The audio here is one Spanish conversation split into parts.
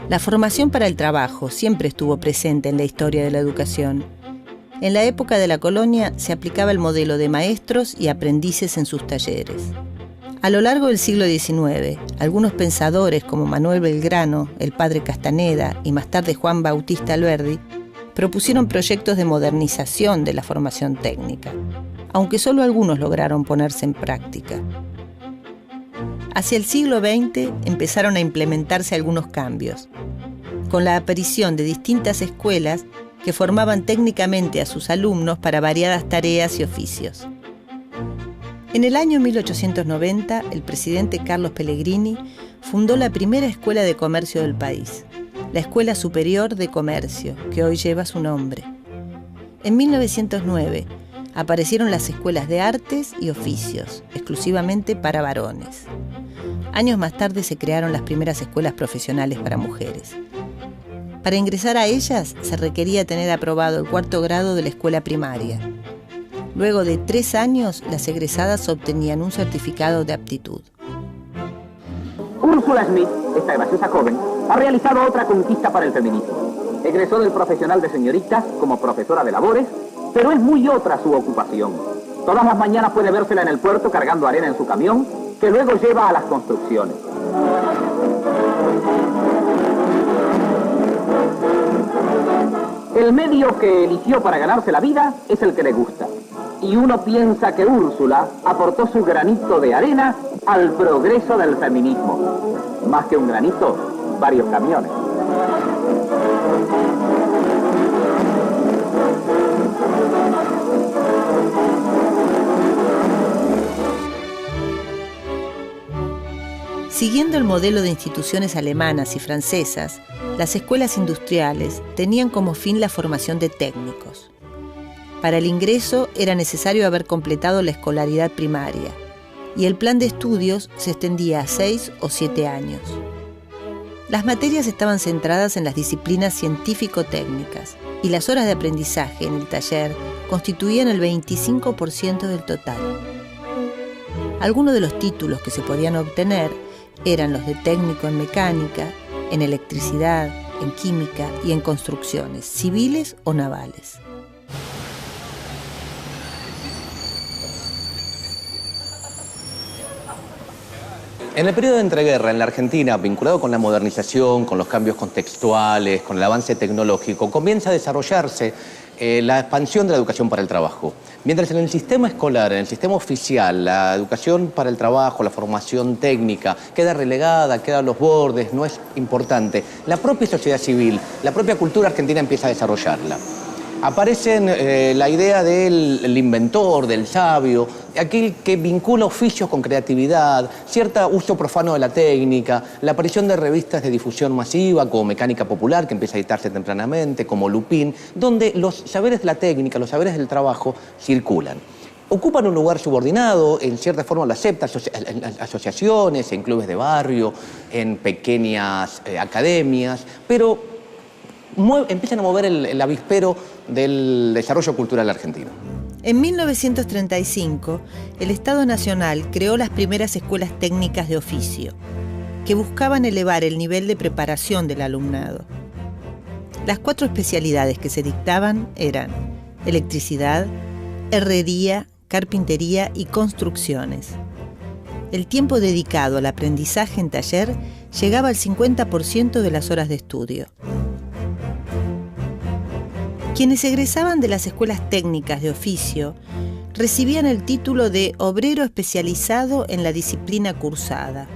La formación para el trabajo siempre estuvo presente en la historia de la educación. En la época de la colonia se aplicaba el modelo de maestros y aprendices en sus talleres. A lo largo del siglo XIX, algunos pensadores como Manuel Belgrano, el padre Castaneda y más tarde Juan Bautista Alberdi propusieron proyectos de modernización de la formación técnica, aunque solo algunos lograron ponerse en práctica. Hacia el siglo XX empezaron a implementarse algunos cambios, con la aparición de distintas escuelas que formaban técnicamente a sus alumnos para variadas tareas y oficios. En el año 1890, el presidente Carlos Pellegrini fundó la primera escuela de comercio del país, la Escuela Superior de Comercio, que hoy lleva su nombre. En 1909, aparecieron las escuelas de artes y oficios, exclusivamente para varones. Años más tarde se crearon las primeras escuelas profesionales para mujeres. Para ingresar a ellas se requería tener aprobado el 4º grado de la escuela primaria. Luego de 3 años, las egresadas obtenían un certificado de aptitud. Úrsula Smith, esta graciosa joven, ha realizado otra conquista para el feminismo. Egresó del profesional de señoritas como profesora de labores, pero es muy otra su ocupación. Todas las mañanas puede vérsela en el puerto cargando arena en su camión, que luego lleva a las construcciones. El medio que eligió para ganarse la vida es el que le gusta. Y uno piensa que Úrsula aportó su granito de arena al progreso del feminismo. Más que un granito, varios camiones. Siguiendo el modelo de instituciones alemanas y francesas, las escuelas industriales tenían como fin la formación de técnicos. Para el ingreso era necesario haber completado la escolaridad primaria y el plan de estudios se extendía a 6 o 7 años. Las materias estaban centradas en las disciplinas científico-técnicas y las horas de aprendizaje en el taller constituían el 25% del total. Algunos de los títulos que se podían obtener eran los de técnico en mecánica, en electricidad, en química y en construcciones, civiles o navales. En el periodo de entreguerra en la Argentina, vinculado con la modernización, con los cambios contextuales, con el avance tecnológico, comienza a desarrollarse la expansión de la educación para el trabajo. Mientras en el sistema escolar, en el sistema oficial, la educación para el trabajo, la formación técnica, queda relegada, queda a los bordes, no es importante, la propia sociedad civil, la propia cultura argentina empieza a desarrollarla. Aparecen la idea del inventor, del sabio, aquel que vincula oficios con creatividad, cierto uso profano de la técnica, la aparición de revistas de difusión masiva como Mecánica Popular, que empieza a editarse tempranamente, como Lupin, donde los saberes de la técnica, los saberes del trabajo circulan. Ocupan un lugar subordinado, en cierta forma lo aceptan en asociaciones, en clubes de barrio, en pequeñas academias, pero empiezan a mover el avispero del desarrollo cultural argentino. En 1935, el Estado Nacional creó las primeras escuelas técnicas de oficio, que buscaban elevar el nivel de preparación del alumnado. Las 4 especialidades que se dictaban eran electricidad, herrería, carpintería y construcciones. El tiempo dedicado al aprendizaje en taller llegaba al 50% de las horas de estudio. Quienes egresaban de las escuelas técnicas de oficio recibían el título de obrero especializado en la disciplina cursada.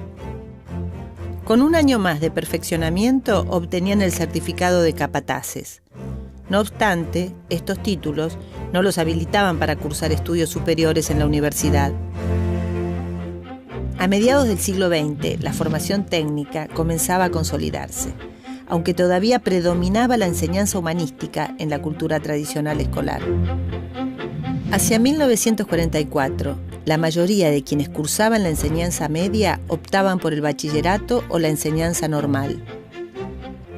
Con un año más de perfeccionamiento obtenían el certificado de capataces. No obstante, estos títulos no los habilitaban para cursar estudios superiores en la universidad. A mediados del siglo XX, la formación técnica comenzaba a consolidarse, aunque todavía predominaba la enseñanza humanística en la cultura tradicional escolar. Hacia 1944, la mayoría de quienes cursaban la enseñanza media optaban por el bachillerato o la enseñanza normal.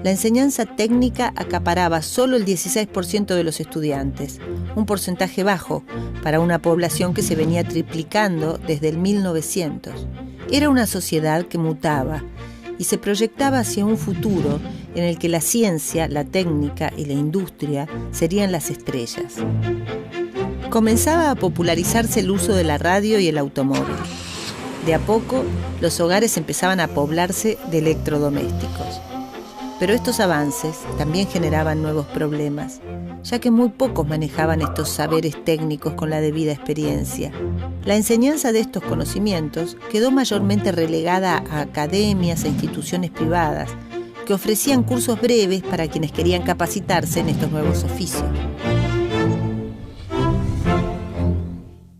La enseñanza técnica acaparaba solo el 16% de los estudiantes, un porcentaje bajo para una población que se venía triplicando desde el 1900. Era una sociedad que mutaba y se proyectaba hacia un futuro en el que la ciencia, la técnica y la industria serían las estrellas. Comenzaba a popularizarse el uso de la radio y el automóvil. De a poco, los hogares empezaban a poblarse de electrodomésticos. Pero estos avances también generaban nuevos problemas, ya que muy pocos manejaban estos saberes técnicos con la debida experiencia. La enseñanza de estos conocimientos quedó mayormente relegada a academias e instituciones privadas, que ofrecían cursos breves para quienes querían capacitarse en estos nuevos oficios.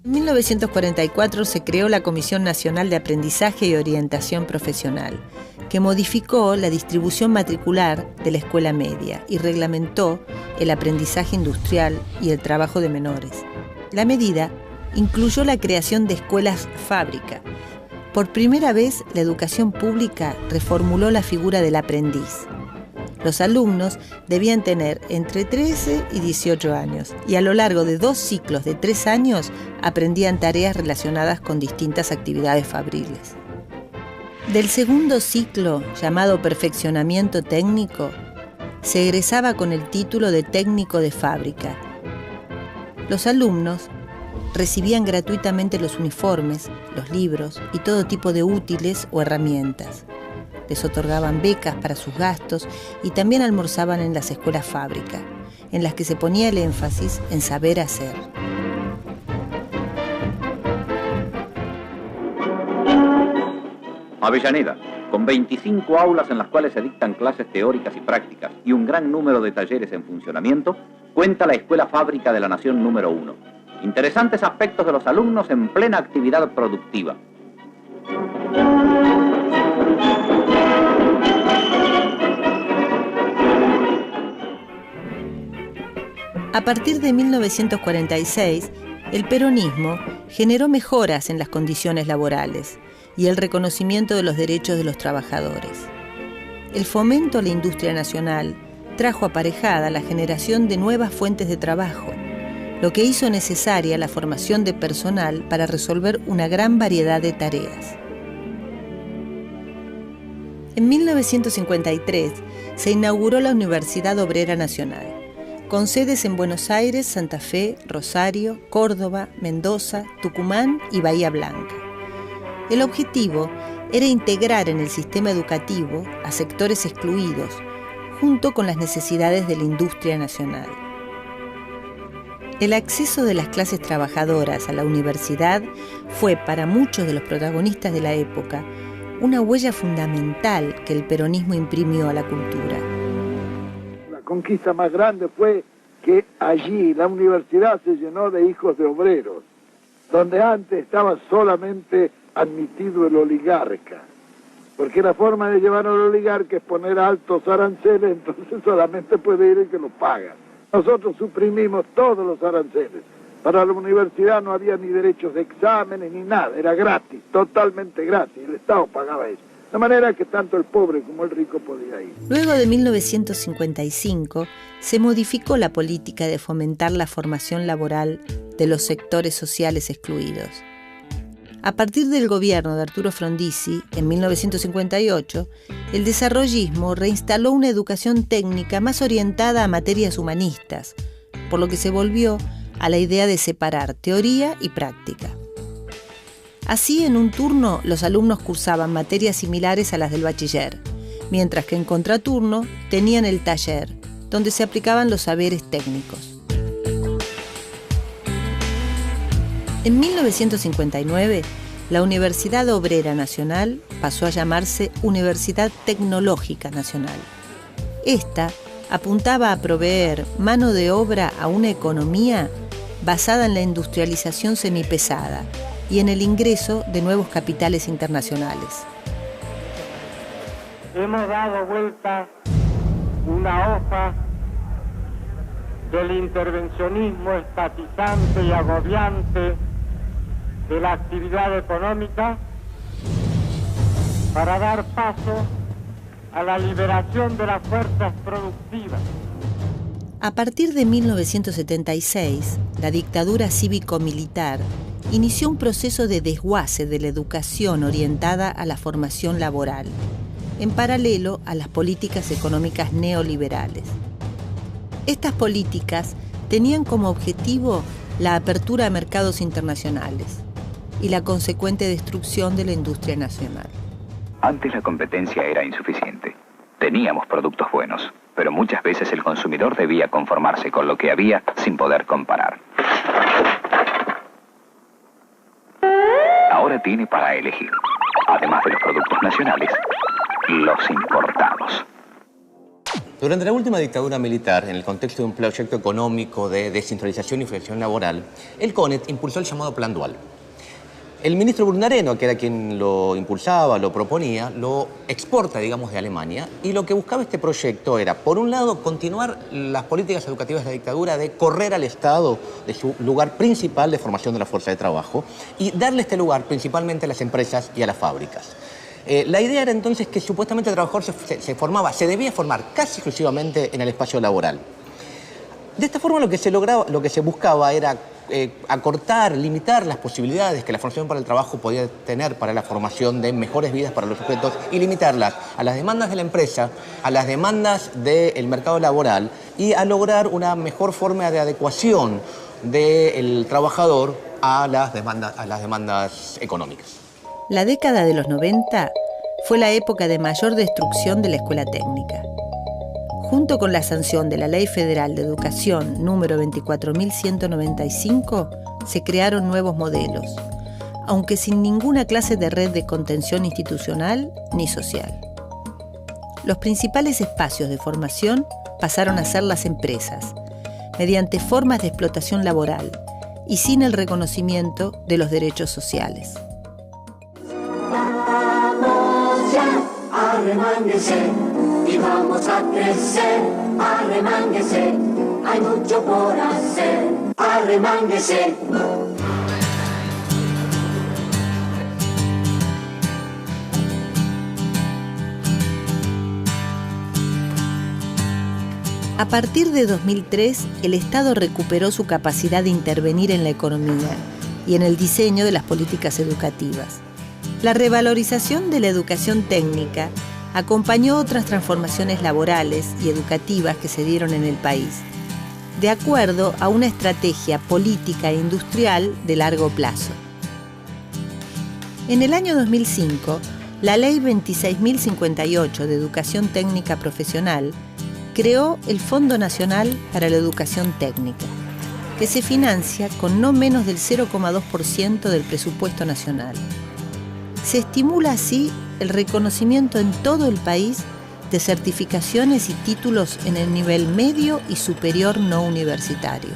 En 1944 se creó la Comisión Nacional de Aprendizaje y Orientación Profesional, que modificó la distribución matricular de la escuela media y reglamentó el aprendizaje industrial y el trabajo de menores. La medida incluyó la creación de escuelas fábrica. Por primera vez, la educación pública reformuló la figura del aprendiz. Los alumnos debían tener entre 13 y 18 años y a lo largo de 2 ciclos de 3 años aprendían tareas relacionadas con distintas actividades fabriles. Del segundo ciclo, llamado perfeccionamiento técnico, se egresaba con el título de técnico de fábrica. Los alumnos recibían gratuitamente los uniformes, los libros y todo tipo de útiles o herramientas. Les otorgaban becas para sus gastos y también almorzaban en las escuelas fábrica, en las que se ponía el énfasis en saber hacer. Avellaneda, con 25 aulas en las cuales se dictan clases teóricas y prácticas y un gran número de talleres en funcionamiento, cuenta la Escuela Fábrica de la Nación número 1. Interesantes aspectos de los alumnos en plena actividad productiva. A partir de 1946, el peronismo generó mejoras en las condiciones laborales y el reconocimiento de los derechos de los trabajadores. El fomento a la industria nacional trajo aparejada la generación de nuevas fuentes de trabajo, lo que hizo necesaria la formación de personal para resolver una gran variedad de tareas. En 1953 se inauguró la Universidad Obrera Nacional, con sedes en Buenos Aires, Santa Fe, Rosario, Córdoba, Mendoza, Tucumán y Bahía Blanca. El objetivo era integrar en el sistema educativo a sectores excluidos, junto con las necesidades de la industria nacional. El acceso de las clases trabajadoras a la universidad fue, para muchos de los protagonistas de la época, una huella fundamental que el peronismo imprimió a la cultura. La conquista más grande fue que allí la universidad se llenó de hijos de obreros, donde antes estaba solamente admitido el oligarca, porque la forma de llevar al oligarca es poner altos aranceles, entonces solamente puede ir el que lo paga. Nosotros suprimimos todos los aranceles. Para la universidad no había ni derechos de exámenes ni nada, era gratis, totalmente gratis, el Estado pagaba eso. De manera que tanto el pobre como el rico podía ir. Luego de 1955 se modificó la política de fomentar la formación laboral de los sectores sociales excluidos. A partir del gobierno de Arturo Frondizi, en 1958, el desarrollismo reinstaló una educación técnica más orientada a materias humanistas, por lo que se volvió a la idea de separar teoría y práctica. Así, en un turno, los alumnos cursaban materias similares a las del bachiller, mientras que en contraturno tenían el taller, donde se aplicaban los saberes técnicos. En 1959, la Universidad Obrera Nacional pasó a llamarse Universidad Tecnológica Nacional. Esta apuntaba a proveer mano de obra a una economía basada en la industrialización semipesada y en el ingreso de nuevos capitales internacionales. Hemos dado vuelta una hoja del intervencionismo estatizante y agobiante de la actividad económica para dar paso a la liberación de las fuerzas productivas. A partir de 1976, la dictadura cívico-militar inició un proceso de desguace de la educación orientada a la formación laboral, en paralelo a las políticas económicas neoliberales. Estas políticas tenían como objetivo la apertura a mercados internacionales y la consecuente destrucción de la industria nacional. Antes la competencia era insuficiente. Teníamos productos buenos, pero muchas veces el consumidor debía conformarse con lo que había sin poder comparar. Ahora tiene para elegir, además de los productos nacionales, los importados. Durante la última dictadura militar, en el contexto de un proyecto económico de descentralización y flexión laboral, el CONET impulsó el llamado Plan Dual. El ministro Brunareno, que era quien lo impulsaba, lo proponía, lo exporta, digamos, de Alemania, y lo que buscaba este proyecto era, por un lado, continuar las políticas educativas de la dictadura de correr al Estado de su lugar principal de formación de la fuerza de trabajo y darle este lugar principalmente a las empresas y a las fábricas. La idea era entonces que supuestamente el trabajador se debía formar casi exclusivamente en el espacio laboral. De esta forma lo que se buscaba era acortar, limitar las posibilidades que la formación para el trabajo podía tener para la formación de mejores vidas para los sujetos y limitarlas a las demandas de la empresa, a las demandas del mercado laboral y a lograr una mejor forma de adecuación del trabajador a las demandas económicas. La década de los 90 fue la época de mayor destrucción de la escuela técnica. Junto con la sanción de la Ley Federal de Educación número 24.195, se crearon nuevos modelos, aunque sin ninguna clase de red de contención institucional ni social. Los principales espacios de formación pasaron a ser las empresas, mediante formas de explotación laboral y sin el reconocimiento de los derechos sociales. Vamos ya, arremánguese y vamos a crecer, arremánguese, hay mucho por hacer, arremánguese. A partir de 2003, el Estado recuperó su capacidad de intervenir en la economía y en el diseño de las políticas educativas. La revalorización de la educación técnica acompañó otras transformaciones laborales y educativas que se dieron en el país, de acuerdo a una estrategia política e industrial de largo plazo. En el año 2005, la Ley 26.058 de Educación Técnica Profesional creó el Fondo Nacional para la Educación Técnica, que se financia con no menos del 0,2% del presupuesto nacional. Se estimula así el reconocimiento en todo el país de certificaciones y títulos en el nivel medio y superior no universitario.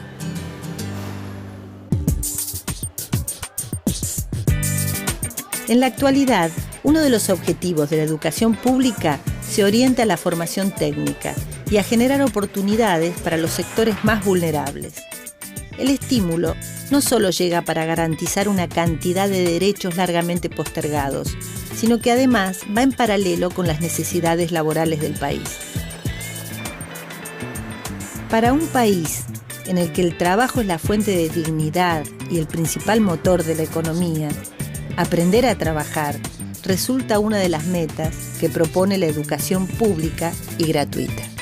En la actualidad, uno de los objetivos de la educación pública se orienta a la formación técnica y a generar oportunidades para los sectores más vulnerables. El estímulo no solo llega para garantizar una cantidad de derechos largamente postergados, sino que además va en paralelo con las necesidades laborales del país. Para un país en el que el trabajo es la fuente de dignidad y el principal motor de la economía, aprender a trabajar resulta una de las metas que propone la educación pública y gratuita.